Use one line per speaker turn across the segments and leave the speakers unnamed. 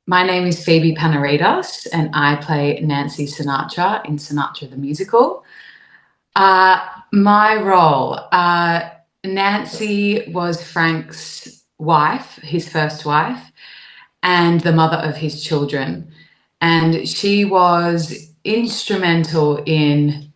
My name is Phoebe Panaretos, and I play Nancy Sinatra in Sinatra the Musical. My role, Nancy was Frank's wife, his first wife, and the mother of his children. And she was instrumental in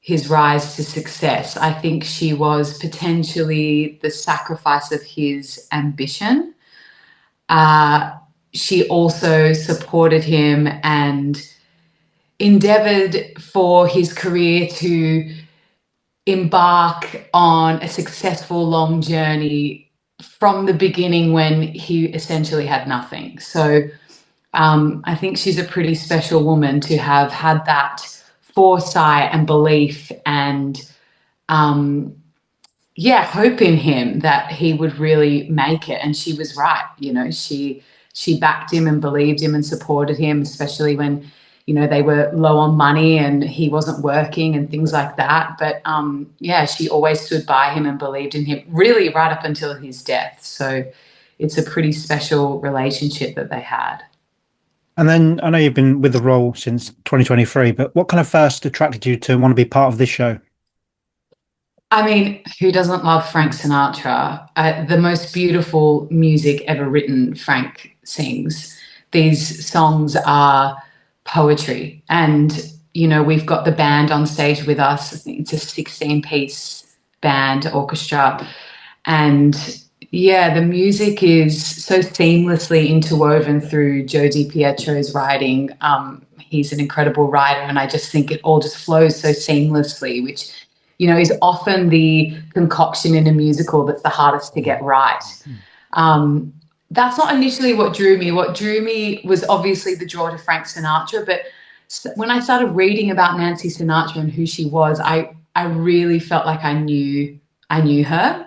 his rise to success. I think she was potentially the sacrifice of his ambition. Uh, she also supported him and endeavored for his career to embark on a successful long journey from the beginning when he essentially had nothing. So I think she's a pretty special woman to have had that foresight and belief and um, yeah, hope in him that he would really make it. And she was right. She backed him and believed him and supported him, especially when, they were low on money and he wasn't working and things like that. But yeah, she always stood by him and believed in him, really right up until his death. So it's a pretty special relationship that they had.
And then I know you've been with the role since 2023, but what kind of first attracted you to want to be part of this show?
I mean, who doesn't love Frank Sinatra? The most beautiful music ever written, Frank sings. These songs are poetry. And, we've got the band on stage with us. I think it's a 16-piece band orchestra. And yeah, the music is so seamlessly interwoven through Joe DiPietro's writing. He's an incredible writer, and I just think it all just flows so seamlessly, which is often the concoction in a musical that's the hardest to get right. Um, that's not initially what drew me. What drew me was obviously the draw to Frank Sinatra. But when I started reading about Nancy Sinatra and who she was, I really felt like I knew her.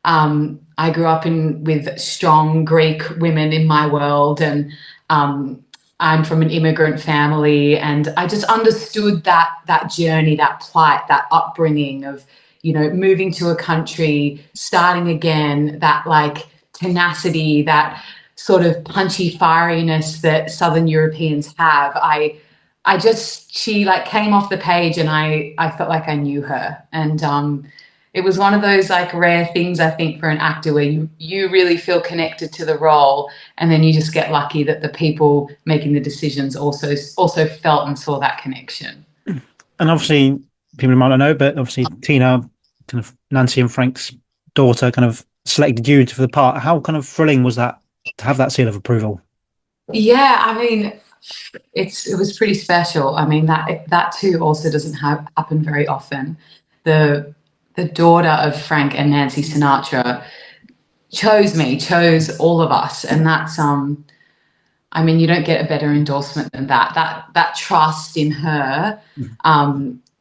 I grew up with strong Greek women in my world, and I'm from an immigrant family, and I just understood that journey, that plight, that upbringing of, moving to a country, starting again, that like tenacity, that sort of punchy fieriness that Southern Europeans have. She like came off the page, and I felt like I knew her, and it was one of those like rare things, I think, for an actor where you really feel connected to the role, and then you just get lucky that the people making the decisions also felt and saw that connection.
And obviously, people might not know, but obviously, Tina, kind of Nancy and Frank's daughter, kind of selected you for the part. How kind of thrilling was that to have that seal of approval?
Yeah, I mean, it was pretty special. I mean, that too also doesn't happen very often. The daughter of Frank and Nancy Sinatra chose all of us, and that's I mean, you don't get a better endorsement than that. That trust in her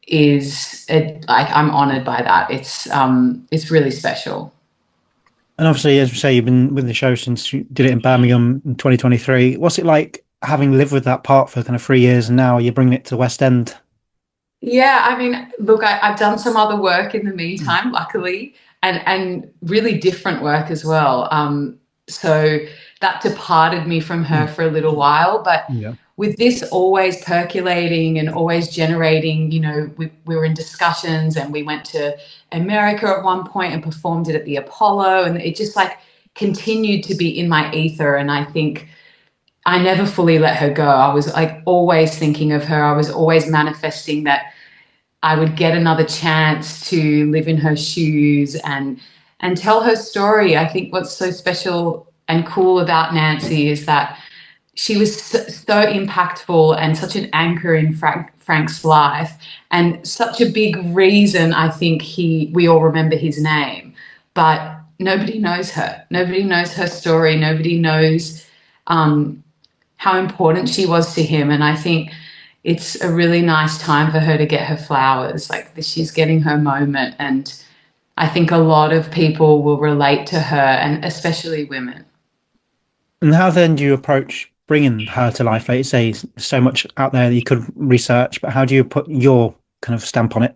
like I'm honored by that. It's really special.
And obviously, as you say, you've been with the show since you did it in Birmingham in 2023. What's it like having lived with that part for kind of 3 years and now you're bringing it to the West End?
Yeah, I mean, look, I've done some other work in the meantime, luckily, and really different work as well. So that departed me from her
Mm.
for a little while, but
Yeah.
with this always percolating and always generating, we were in discussions, and we went to America at one point and performed it at the Apollo, and it just like continued to be in my ether. And I think I never fully let her go. I was like always thinking of her. I was always manifesting that I would get another chance to live in her shoes and tell her story. I think what's so special and cool about Nancy is that she was so impactful and such an anchor in Frank's life, and such a big reason. I think we all remember his name, but nobody knows her. Nobody knows her story. Nobody knows um, how important she was to him. And I think it's a really nice time for her to get her flowers. Like she's getting her moment. And I think a lot of people will relate to her, and especially women.
And how then do you approach bringing her to life? Like you say, so much out there that you could research, but how do you put your kind of stamp on it?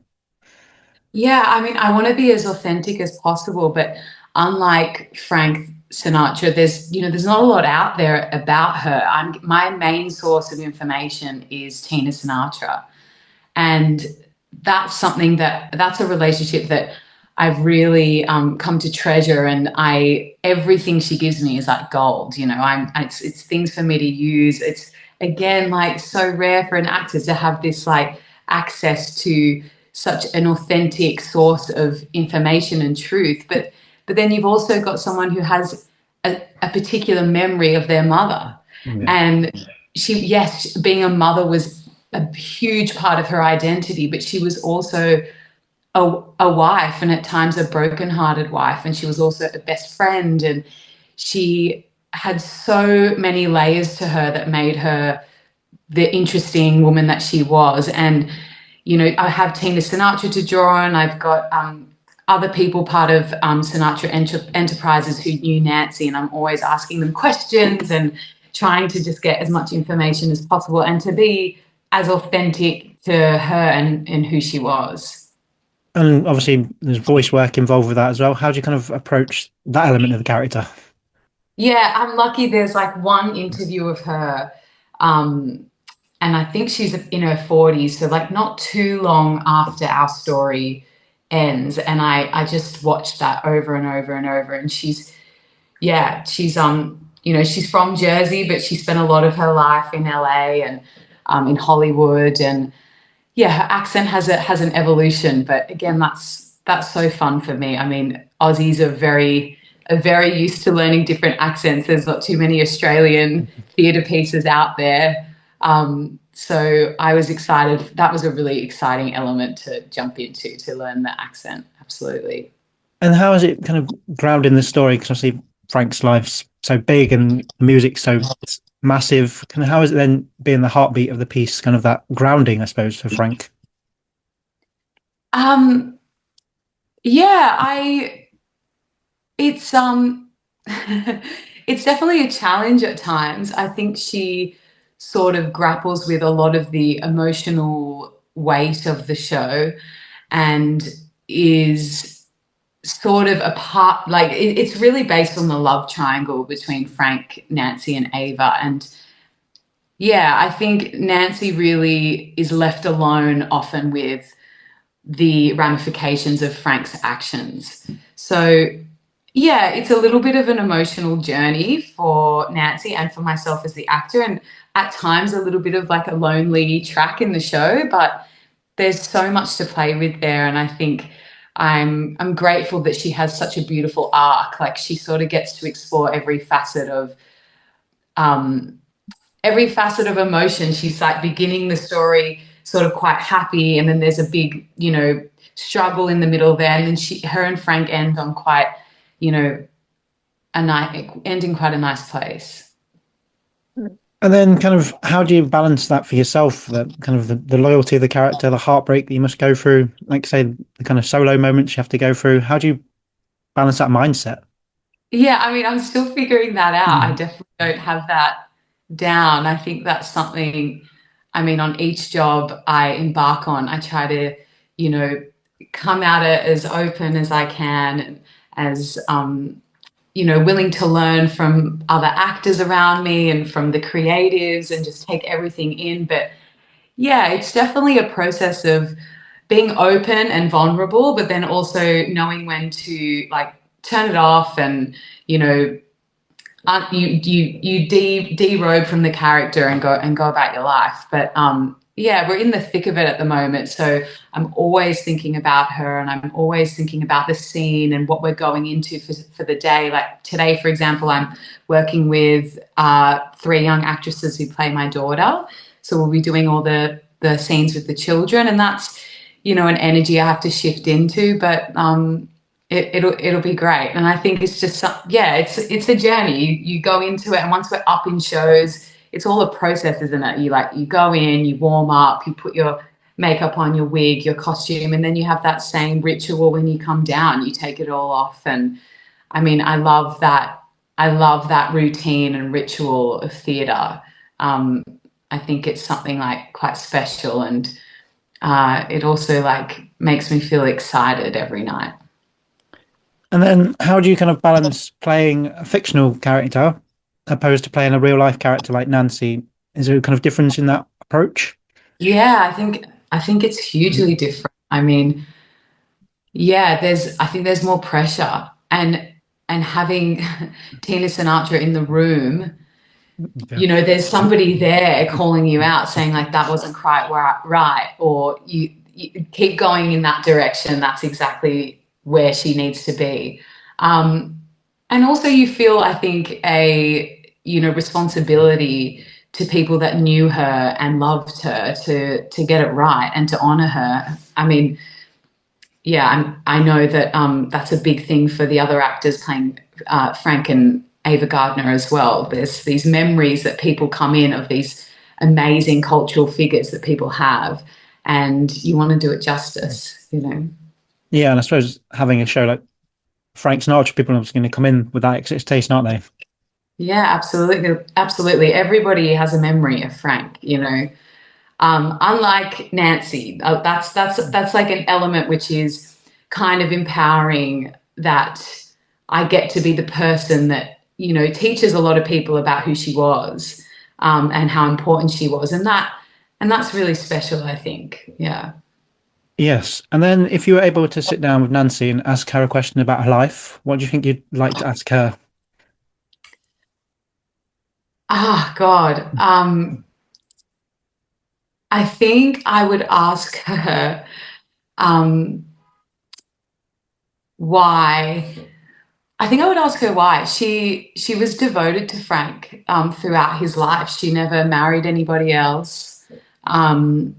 Yeah, I mean, I want to be as authentic as possible, but unlike Frank Sinatra, there's not a lot out there about her. My main source of information is Tina Sinatra, and that's a relationship that I've really come to treasure. And I everything she gives me is like gold. It's things for me to use. It's again like so rare for an actor to have this like access to such an authentic source of information and truth. But then you've also got someone who has a particular memory of their mother,
Yeah.
and yes, being a mother was a huge part of her identity, but she was also a wife, and at times a broken-hearted wife, and she was also a best friend, and she had so many layers to her that made her the interesting woman that she was. And I have Tina Sinatra to draw on. I've got other people part of Sinatra Enterprises who knew Nancy, and I'm always asking them questions and trying to just get as much information as possible and to be as authentic to her and who she was.
And obviously, there's voice work involved with that as well. How do you kind of approach that element of the character?
Yeah, I'm lucky there's like one interview of her, um, and I think she's in her 40s, so like not too long after our story ends. And I just watched that over and over and over. And she's from Jersey, but she spent a lot of her life in LA and in Hollywood. And yeah, her accent has an evolution, but again, that's so fun for me. I mean, Aussies are very used to learning different accents. There's not too many Australian theatre pieces out there. So I was excited. That was a really exciting element to jump into to learn the accent. Absolutely.
And how is it kind of grounded in the story? Because obviously Frank's life's so big and the music's so massive. Kind of how is it then being the heartbeat of the piece? Kind of that grounding, I suppose, for Frank.
Um, yeah, I it's it's definitely a challenge at times. I think she sort of grapples with a lot of the emotional weight of the show and is sort of a part like it's really based on the love triangle between Frank, Nancy, and Ava. And yeah, I think Nancy really is left alone often with the ramifications of Frank's actions. So yeah, it's a little bit of an emotional journey for Nancy and for myself as the actor, and at times a little bit of like a lonely track in the show, but there's so much to play with there. And I think I'm grateful that she has such a beautiful arc. Like she sort of gets to explore um, every facet of emotion. She's like beginning the story sort of quite happy, and then there's a big, struggle in the middle there, and then her and Frank end on quite, you know, ending quite a nice place.
And then kind of how do you balance that for yourself? The kind of the loyalty of the character, the heartbreak that you must go through, like say the kind of solo moments you have to go through. How do you balance that mindset?
Yeah, I mean, I'm still figuring that out. I
Mm.
definitely don't have that down. I think that's something, I mean, on each job I embark on, I try to, you know, come at it as open as I can and as, willing to learn from other actors around me and from the creatives and just take everything in. But yeah, it's definitely a process of being open and vulnerable, but then also knowing when to like turn it off and, you know, you derobe from the character and go about your life. But yeah, we're in the thick of it at the moment, so I'm always thinking about her, and I'm always thinking about the scene and what we're going into for the day. Like today, for example, I'm working with three young actresses who play my daughter, so we'll be doing all the scenes with the children, and that's an energy I have to shift into. But it'll be great. And I think it's just yeah, it's a journey. You go into it, and once we're up in shows, it's all a process, isn't it? You go in, you warm up, you put your makeup on, your wig, your costume, and then you have that same ritual when you come down. You take it all off, and I mean, I love that. I love that routine and ritual of theatre. Um, I think it's something like quite special, and it also like makes me feel excited every night.
And then how do you kind of balance playing a fictional character opposed to playing a real life character like Nancy? Is there a kind of difference in that approach?
Yeah, I think it's hugely different. I mean, yeah, I think there's more pressure, and having Tina Sinatra in the room,
Yeah.
there's somebody there calling you out saying like that wasn't quite right, or you keep going in that direction. That's exactly where she needs to be. Um, and also you feel, I think, a responsibility to people that knew her and loved her to get it right and to honor her. I mean, yeah, I know that that's a big thing for the other actors playing Frank and Ava Gardner as well. There's these memories that people come in of these amazing cultural figures that people have, and you want to do it justice.
Yeah, and I suppose having a show like Frank Sinatra, people are just going to come in with that expectation, aren't they?
Yeah, absolutely, absolutely. Everybody has a memory of Frank. Unlike Nancy, that's like an element which is kind of empowering, that I get to be the person that teaches a lot of people about who she was, and how important she was, and that's really special, I think. Yeah.
Yes. And then if you were able to sit down with Nancy and ask her a question about her life, what do you think you'd like to ask her?
Ah, God. I think I would ask her um, why. I think I would ask her why. She was devoted to Frank throughout his life. She never married anybody else. Um,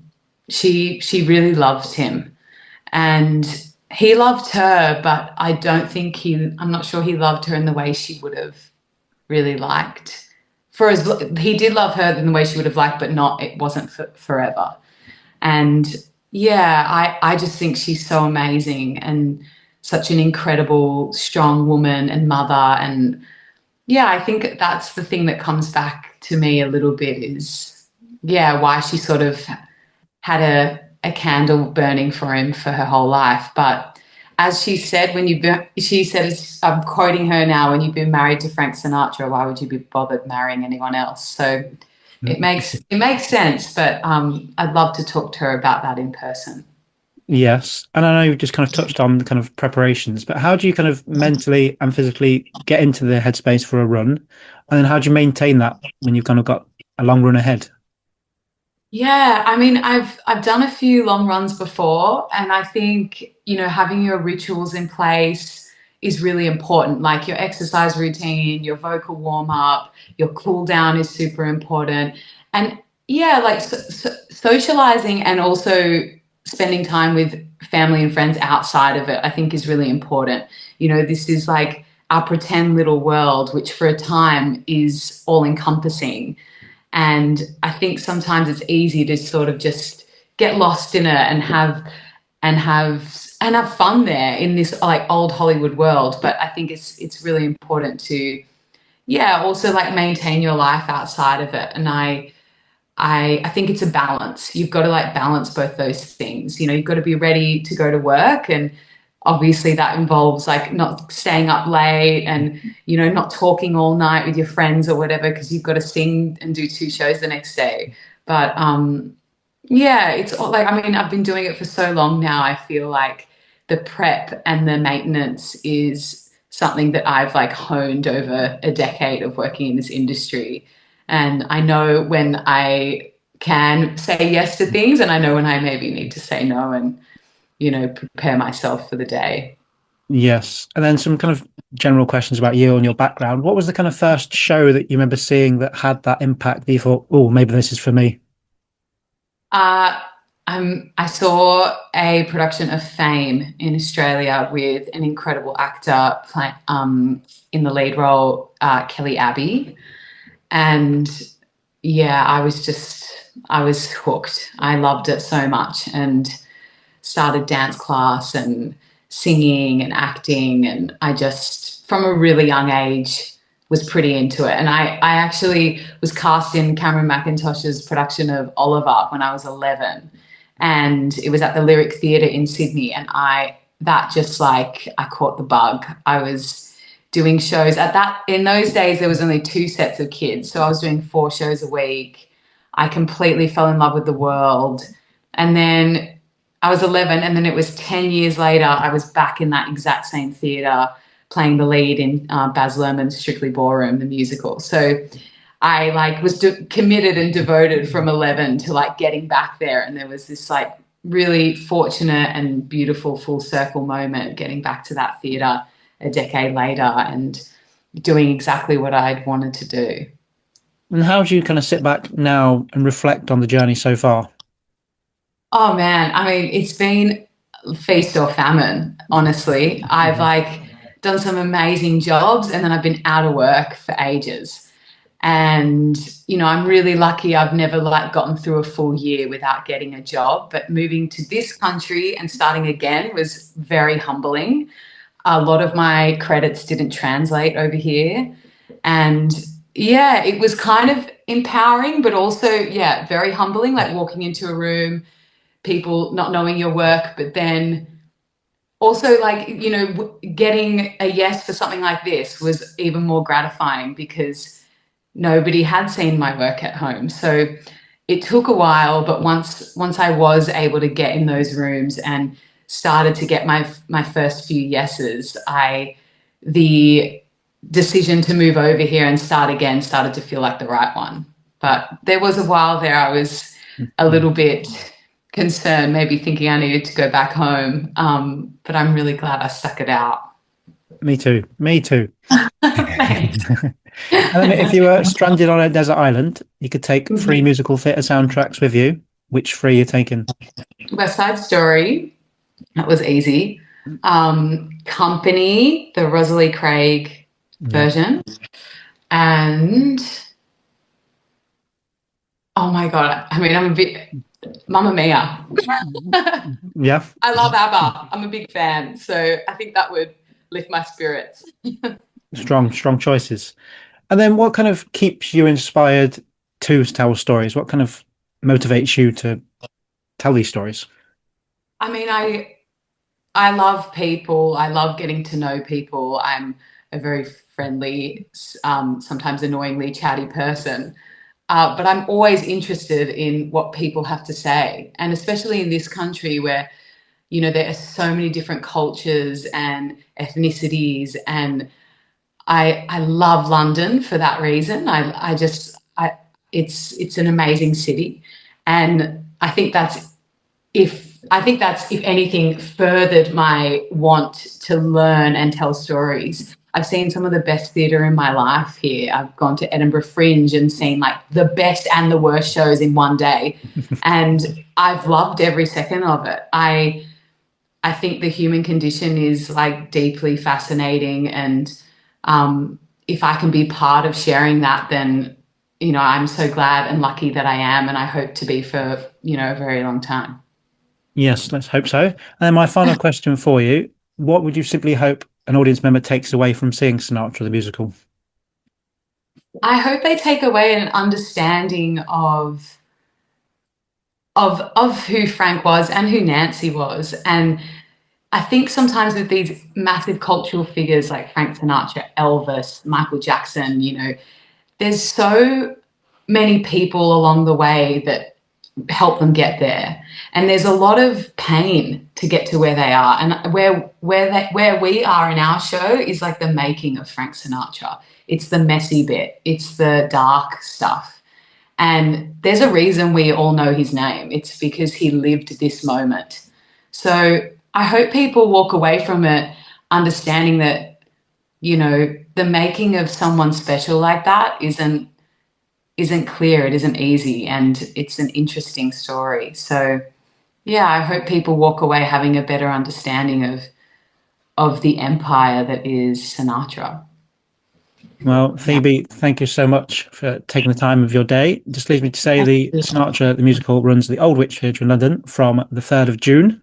she really loved him, and he loved her, but I don't think I'm not sure he loved her in the way she would have really liked. He did love her in the way she would have liked, but not it wasn't forever. And yeah, I just think she's so amazing and such an incredible, strong woman and mother. And yeah, I think that's the thing that comes back to me a little bit is, yeah, why she sort of had a candle burning for him for her whole life. But as she said, she said, I'm quoting her now, when you've been married to Frank Sinatra, why would you be bothered marrying anyone else? So it makes sense, but I'd love to talk to her about that in person.
Yes. And I know you just kind of touched on the kind of preparations, but how do you kind of mentally and physically get into the headspace for a run? And then how do you maintain that when you've kind of got a long run ahead?
Yeah, I mean, I've done a few long runs before, and I think, having your rituals in place is really important. Like your exercise routine, your vocal warm up, your cool down is super important. And yeah, like socializing and also spending time with family and friends outside of it, I think is really important. This is like our pretend little world, which for a time is all encompassing. And I think sometimes it's easy to sort of just get lost in it and have fun there in this like old Hollywood world. But I think it's really important to, yeah, also like maintain your life outside of it. And I think it's a balance. You've got to like balance both those things. You've got to be ready to go to work, and obviously that involves like not staying up late and not talking all night with your friends or whatever, because you've got to sing and do two shows the next day. But yeah, it's like, I mean, I've been doing it for so long now. I feel like the prep and the maintenance is something that I've like honed over a decade of working in this industry. And I know when I can say yes to things, and I know when I maybe need to say no and, prepare myself for the day.
Yes. And then some kind of general questions about you and your background. What was the kind of first show that you remember seeing that had that impact that you thought, oh, maybe this is for me?
Uh, I saw a production of Fame in Australia with an incredible actor in the lead role, Kelly Abbey. And yeah, I was hooked. I loved it so much, and started dance class and singing and acting. And I just, from a really young age, was pretty into it. And I actually was cast in Cameron McIntosh's production of Oliver when I was 11. And it was at the Lyric Theatre in Sydney. And that just like I caught the bug. I was doing shows at that in those days there was only two sets of kids. So I was doing 4 shows a week. I completely fell in love with the world. And then I was 11 and then it was 10 years later I was back in that exact same theater playing the lead in Baz Luhrmann's Strictly Ballroom the musical. So I like was committed and devoted from 11 to like getting back there, and there was this like really fortunate and beautiful full circle moment getting back to that theatre a decade later and doing exactly what I'd wanted to do.
And how do you kind of sit back now and reflect on the journey so far?
Oh man, I mean, it's been feast or famine, honestly. I've
Mhm.
like done some amazing jobs and then I've been out of work for ages. And I'm really lucky I've never like gotten through a full year without getting a job, but moving to this country and starting again was very humbling. A lot of my credits didn't translate over here, and yeah, it was kind of empowering but also yeah, very humbling, like walking into a room, people not knowing your work, but then also like getting a yes for something like this was even more gratifying because nobody had seen my work at home. So it took a while, but once I was able to get in those rooms and started to get my first few yeses, I the decision to move over here and start again started to feel like the right one. But there was a while there I was a
Yeah,
little bit concerned, maybe thinking I needed to go back home. But I'm really glad I stuck it out.
me too. Me too.
Thanks.
And then if you were stranded on a desert island, you could take three musical theatre soundtracks with you. Which three are you taking?
West Side Story, that was easy. Company, the Rosalie Craig
Yeah.
version, and oh my god, I mean, I'm a bit Mamma Mia.
Yeah.
I love ABBA. I'm a big fan, so I think that would lift my spirits.
Strong, strong choices. And then what kind of keeps you inspired to tell stories? What kind of motivates you to tell these stories?
I mean, I love people. I love getting to know people. I'm a very friendly, sometimes annoyingly chatty person. But I'm always interested in what people have to say. And especially in this country where, there are so many different cultures and ethnicities. And I love London for that reason. It's an amazing city. And I think that's, if anything, furthered my want to learn and tell stories. I've seen some of the best theatre in my life here. I've gone to Edinburgh Fringe and seen like the best and the worst shows in one day. And I've loved every second of it. I think the human condition is like deeply fascinating. And if I can be part of sharing that, then, I'm so glad and lucky that I am. And I hope to be for, a very long time.
Yes, let's hope so. And then my final question for you, what would you simply hope an audience member takes away from seeing Sinatra the musical?
I hope they take away an understanding of who Frank was and who Nancy was. And I think sometimes with these massive cultural figures like Frank Sinatra, Elvis, Michael Jackson, there's so many people along the way that help them get there. And there's a lot of pain to get to where they are. And where we are in our show is like the making of Frank Sinatra. It's the messy bit. It's the dark stuff. And there's a reason we all know his name. It's because he lived this moment. So I hope people walk away from it understanding that, the making of someone special like that isn't clear, it isn't easy, and it's an interesting story. So yeah, I hope people walk away having a better understanding of the empire that is Sinatra.
Well,
Yeah.
Phoebe, thank you so much for taking the time of your day. It just leaves me to say the Sinatra the musical runs at the Old Witch Theatre in London from the 3rd of June.